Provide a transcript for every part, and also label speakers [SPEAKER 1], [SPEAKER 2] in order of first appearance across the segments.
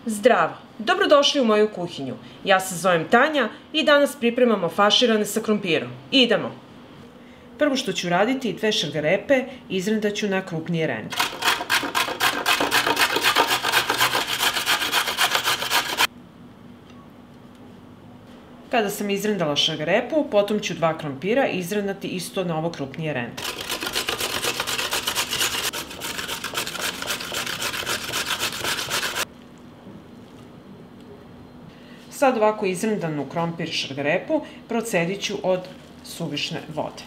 [SPEAKER 1] Zdravo! Dobrodošli u moju kuhinju. Ja se zovem Tanja i danas pripremamo faširane sa krompirom. Idemo! Prvo što ću raditi, 2 šargarepe izrendaću na krupnije rende. Kada sam izrendala šargarepu, potom ću 2 krompira izrendati isto na ovo krupnije rende. Sad ovako izrendanu krompir šargarepu procedit ću od suvišne vode.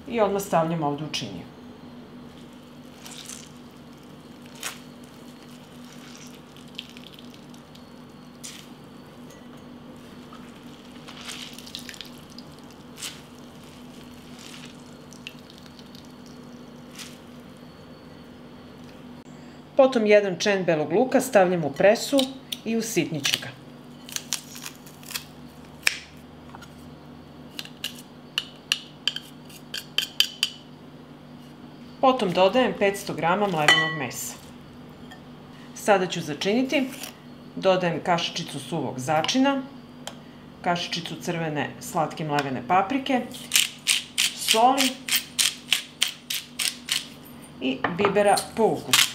[SPEAKER 1] I odmah stavljam ovdje u činiju. Potom 1 čen belog luka stavljam u presu i usitnit ću ga. Potom dodajem 500 g mlevenog mesa. Sada ću začiniti. Dodajem kašičicu suvog začina, kašičicu crvene slatke mlevene paprike, soli i bibera po ukusu.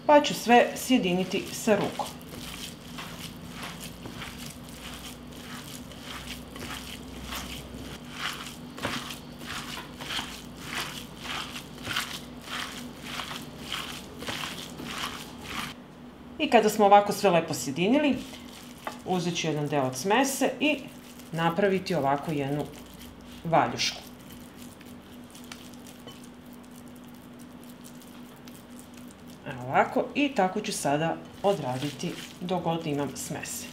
[SPEAKER 1] Pa ću sve sjediniti sa rukom. I kada smo ovako sve lepo sjedinili, uzet ću jedan deo od smese i napraviti ovako jednu valjušku. Evo ovako, i tako ću sada odraditi dok god imam smese.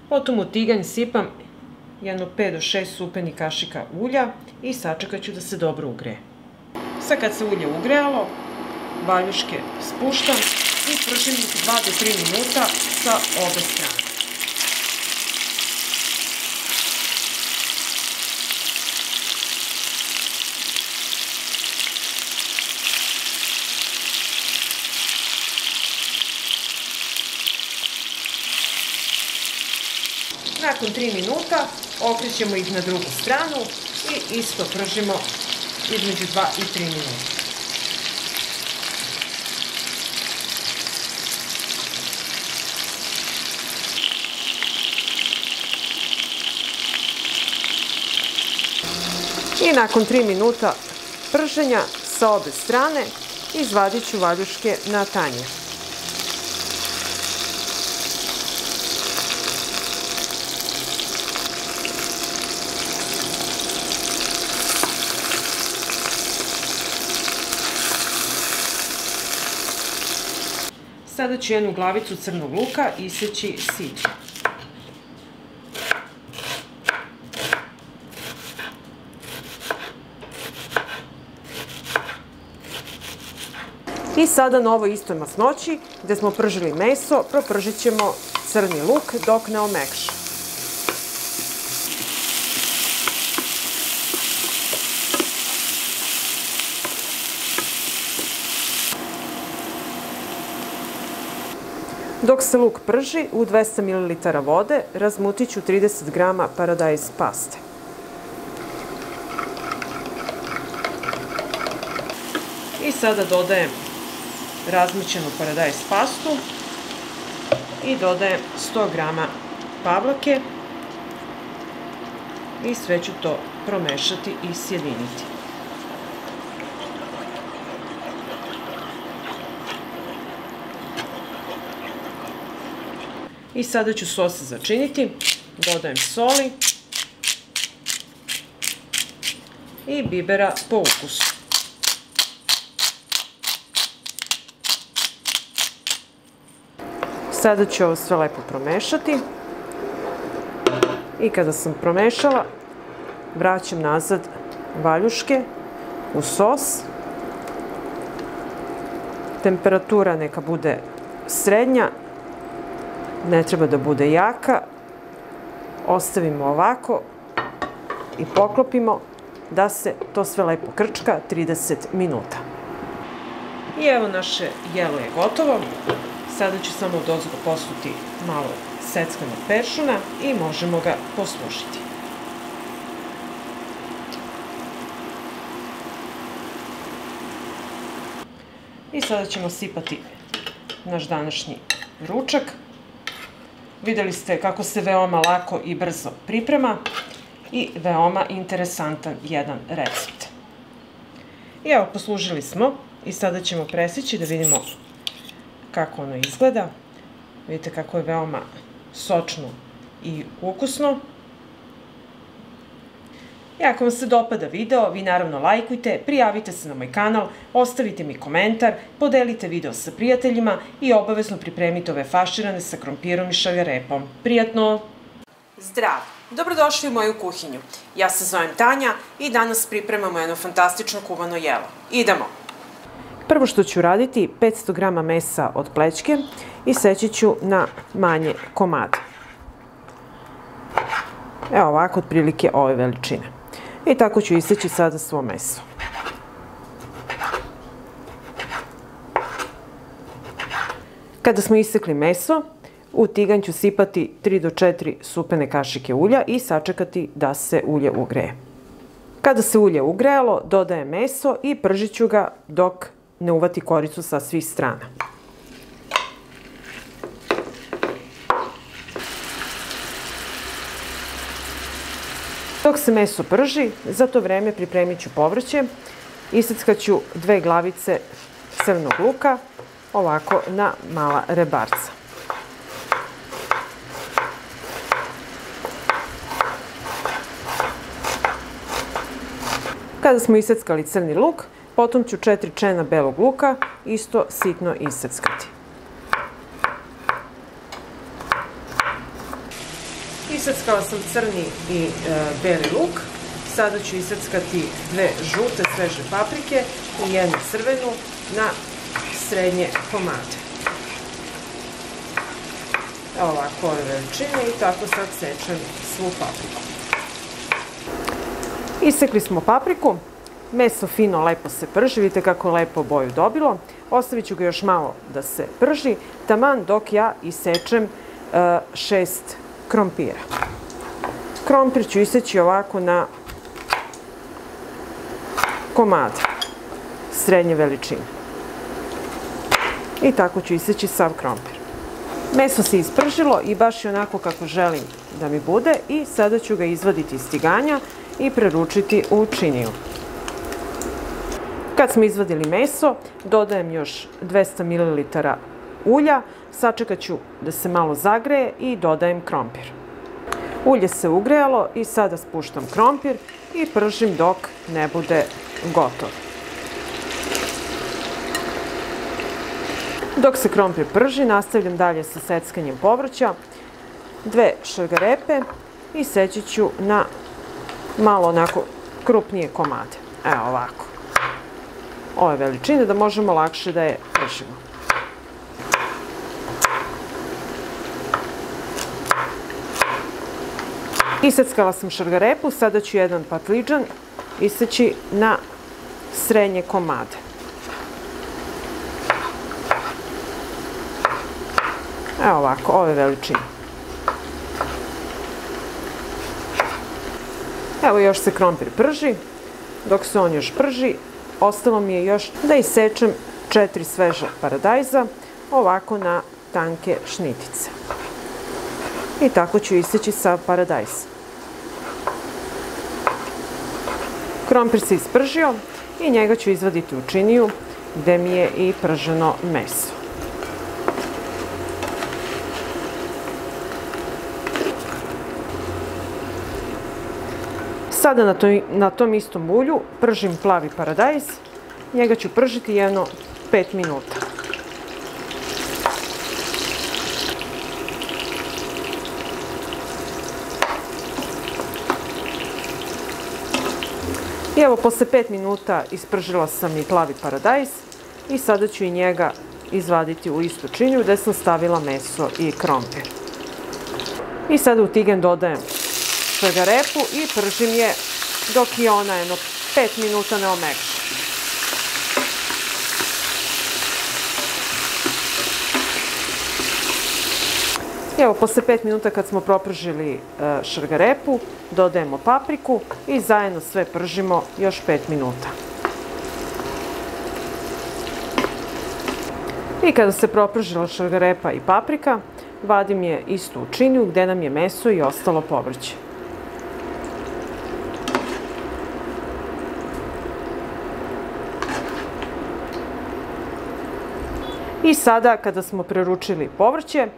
[SPEAKER 1] Potom u tiganj sipam jedno 5 do 6 supenih kašika ulja i sačekat ću da se dobro ugreje. Sad kad se ulje ugrejalo, valjuške spuštam i pržim ih 2 do 3 minuta sa obe strane. Nakon 3 minuta okrećemo ih na drugu stranu i isto pržimo između 2 i 3 minuta. I nakon 3 minuta prženja sa obe strane izvadit ću valjuške na tanjir. Sada ću jednu glavicu crnog luka iseći sitno. I sada na ovoj istoj masnoći gdje smo pržili meso, propržit ćemo crni luk dok ne omekša. Dok se luk prži, u 200 ml vode razmutit ću 30 g paradajz paste. I sada dodajem razmućenu paradajz pastu i dodajem 100 g pavlake i sve ću to promešati i sjediniti. I sada ću sos začiniti, dodajem soli i bibera po ukusu. Sada ću ovo sve lepo promešati i kada sam promešala, vraćam nazad valjuške u sos. Temperatura neka bude srednja, ne treba da bude jaka. Ostavimo ovako i poklopimo da se to sve lepo krčka 30 minuta. I evo naše jelo je gotovo. Sada ću samo dozgo posuti malo seckanog peršuna i možemo ga poslužiti. I sada ćemo sipati naš današnji ručak. Videli ste kako se veoma lako i brzo priprema i veoma interesantan jedan recept. I evo, poslužili smo i sada ćemo presjeći da vidimo kako ono izgleda. Vidite kako je veoma sočno i ukusno. I ako vam se dopada video, vi naravno lajkujte, prijavite se na moj kanal, ostavite mi komentar, podelite video sa prijateljima i obavezno pripremite ove faširane sa krompirom i šargarepom. Prijatno! Zdravo! Dobrodošli u moju kuhinju. Ja se zovem Tanja i danas pripremamo jedno fantastično kuvano jelo. Idemo! Prvo što ću raditi, 500 g mesa od plećke i seći ću na manje komade. Evo ovako, otprilike ove veličine. I tako ću iseći sada svo meso. Kada smo isekli meso, u tiganj ću sipati 3 do 4 supene kašike ulja i sačekati da se ulje ugreje. Kada se ulje ugrejalo, dodajem meso i pržit ću ga dok ne uvati koricu sa svih strana. Dok se meso prži, za to vreme pripremit ću povrće. Iseckat ću 2 glavice crvenog luka, ovako na mala rebarca. Kada smo iseckali crni luk, potom ću 4 čena belog luka isto sitno iseckati. Iseckala sam crni i beli luk. Sada ću iseckati 2 žute sveže paprike i 1 crvenu na srednje komade. Evo ovako ove veličine i tako sad sečem svu papriku. Isekli smo papriku. Meso fino lepo se prži, vidite kako lepo boju dobilo. Ostavit ću ga još malo da se prži, taman dok ja isečem 6 krompira. Krompir ću iseći ovako na komade srednje veličine. I tako ću iseći sav krompir. Meso se ispržilo i baš je onako kako želim da mi bude i sada ću ga izvaditi iz tiganja i preručiti u činiju. Kad smo izvadili meso, dodajem još 200 ml ulja, sačekat ću da se malo zagreje i dodajem krompir. Ulje se ugrejalo i sada spuštam krompir i pržim dok ne bude gotov. Dok se krompir prži, nastavljam dalje sa seckanjem povrća, 2 šargarepe i seći ću na malo onako krupnije komade. Evo ovako. Ove veličine da možemo lakše da je pržimo. Iseckala sam šargarepu, sada ću jedan patliđan iseći na srednje komade. Evo ovako, ove veličine. Evo još se krompir prži. Dok se on još prži, ostalo mi je još da isečem 4 sveža paradajza ovako na tanke šnitice. I tako ću iseći sav paradajz. Krompir se ispržio i njega ću izvaditi u činiju gde mi je i prženo meso. Sada na tom istom ulju pržim plavi paradajz. Njega ću pržiti jedno 5 minuta. I evo, posle 5 minuta ispržila sam i plavi paradajz i sada ću i njega izvaditi u istu činiju gde sam stavila meso i krompir. I sada u tigen dodajem šargarepu i pržim je dok i ona 5 minuta ne omekša. I evo, posle 5 minuta kad smo propržili šargarepu, dodajemo papriku i zajedno sve pržimo još 5 minuta. I kada se propržila šargarepa i paprika, vadim je istu u činiju gde nam je meso i ostalo povrće. I sada, kada smo preručili povrće,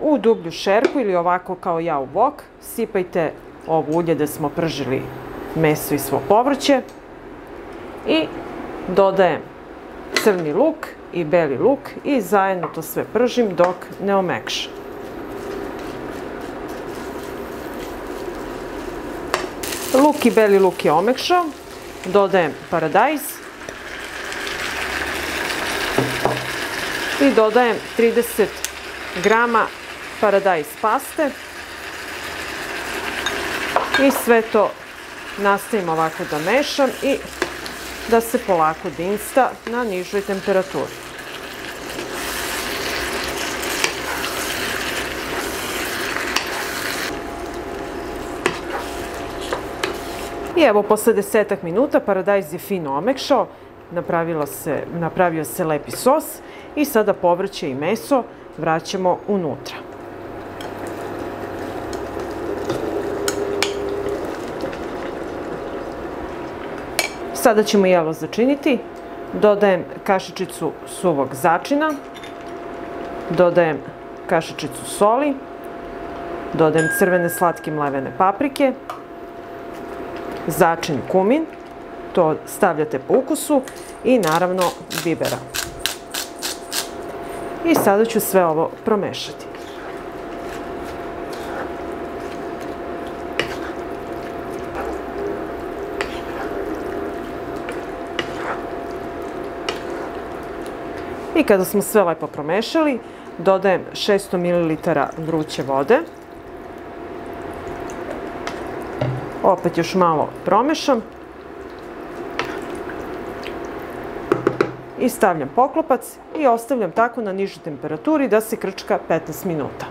[SPEAKER 1] u dublju šerpu ili ovako kao ja u bok, sipajte ovo ulje gde smo pržili meso i svo povrće i dodajem crni luk i beli luk i zajedno to sve pržim dok ne omekša. Luk i beli luk je omekšao, dodajem paradajz i dodajem 30 grama paradajz paste i sve to nastavim ovako da mešam i da se polako dinsta na nižoj temperaturi. I evo, posle 10 minuta paradajz je fino omekšao, napravio se lepi sos i sada povrće i meso vraćamo unutra. Sada ćemo jelo začiniti. Dodajem kašičicu suvog začina, dodajem kašičicu soli, dodajem crvene slatke mlevene paprike, začin kumin, to stavljate po ukusu i naravno bibera. I sada ću sve ovo promešati. I kada smo sve lepo promešali, dodajem 600 ml vruće vode. Opet još malo promešam. I stavljam poklopac i ostavljam tako na nižoj temperaturi da se krčka 15 minuta.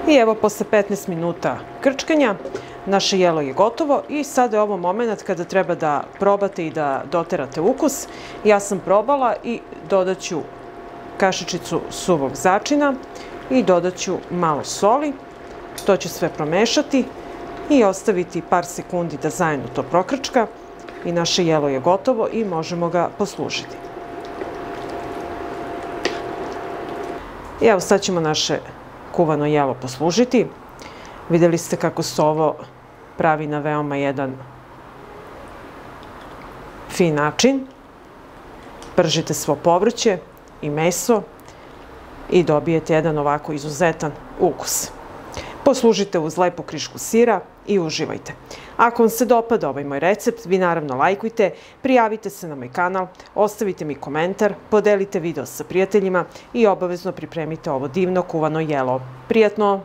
[SPEAKER 1] I evo, posle 15 minuta krčkanja, naše jelo je gotovo i sada je ovo moment kada treba da probate i da doterate ukus. Ja sam probala i dodat ću kašičicu suvog začina i dodat ću malo soli. To ću sve promešati i ostaviti par sekundi da zajedno to prokrčka i naše jelo je gotovo i možemo ga poslužiti. I evo, sad ćemo naše kuvano jelo poslužiti. Videli ste kako se ovo pravi na veoma jedan fin način. Pržite svo povrće i meso i dobijete jedan ovako izuzetan ukus. Poslužite uz lepu krišku sira i uživajte. Ako vam se dopada ovaj moj recept, vi naravno lajkujte, prijavite se na moj kanal, ostavite mi komentar, podelite video sa prijateljima i obavezno pripremite ovo divno kuvano jelo. Prijatno!